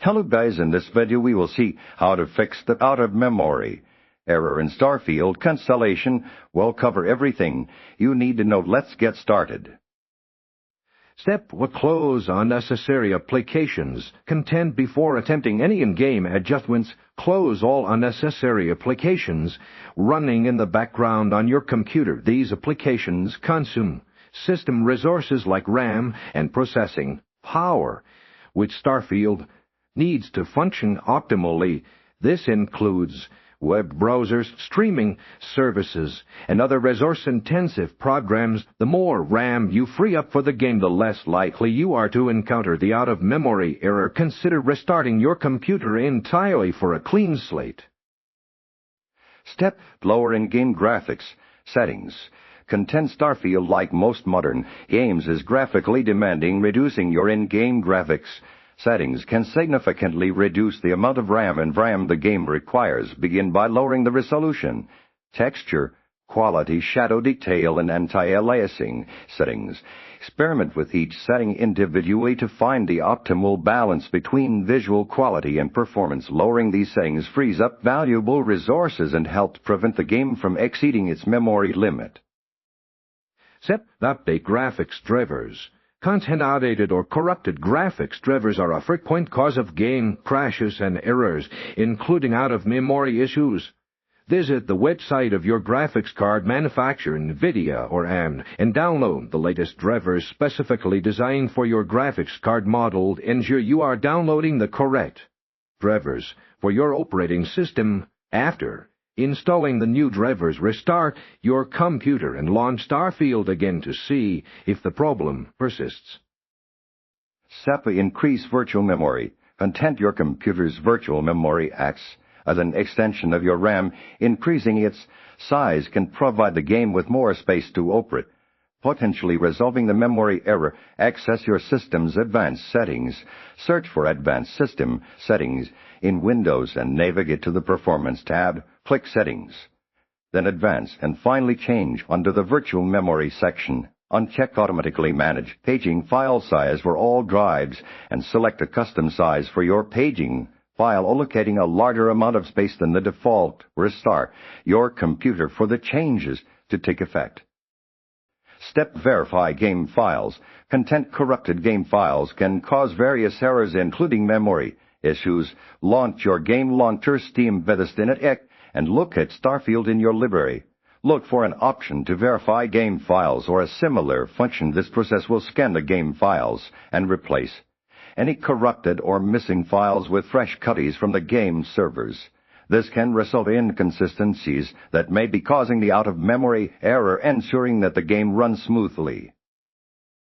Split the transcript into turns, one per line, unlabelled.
Hello guys, in this video we will see how to fix the out-of-memory error in Starfield. Constellation will cover everything you need to know. Let's get started.
Step 1. Close unnecessary applications. Content before attempting any in-game adjustments. Close all unnecessary applications running in the background on your computer. These applications consume system resources like RAM and processing power, which Starfield needs to function optimally. This includes web browsers, streaming services, and other resource-intensive programs. The more RAM you free up for the game, the less likely you are to encounter the out-of-memory error. Consider restarting your computer entirely for a clean slate.
Step lower in-game graphics settings. Content Starfield, like most modern games, is graphically demanding. Reducing your in-game graphics settings can significantly reduce the amount of RAM and VRAM the game requires. Begin by lowering the resolution, texture, quality, shadow detail, and anti-aliasing settings. Experiment with each setting individually to find the optimal balance between visual quality and performance. Lowering these settings frees up valuable resources and helps prevent the game from exceeding its memory limit.
Step update graphics drivers. Content outdated or corrupted graphics drivers are a frequent cause of game crashes and errors, including out-of-memory issues. Visit the website of your graphics card manufacturer, NVIDIA or AMD, and download the latest drivers specifically designed for your graphics card model. Ensure you are downloading the correct drivers for your operating system. After installing the new drivers, restart your computer and launch Starfield again to see if the problem persists.
Step increase virtual memory. Content your computer's virtual memory acts as an extension of your RAM. Increasing its size can provide the game with more space to operate, potentially resolving the memory error. Access your system's advanced settings. Search for Advanced System Settings in Windows and navigate to the Performance tab. Click Settings, then Advanced, and finally change under the Virtual Memory section. Uncheck Automatically Manage Paging File Size for all drives and select a custom size for your paging file, allocating a larger amount of space than the default. Restart your computer for the changes to take effect. Step verify game files. Content corrupted game files can cause various errors, including memory issues. Launch your game launcher, Steam, Bethesda, and look at Starfield in your library. Look for an option to verify game files or a similar function. This process will scan the game files and replace any corrupted or missing files with fresh copies from the game servers. This can result in inconsistencies that may be causing the out-of-memory error, ensuring that the game runs smoothly.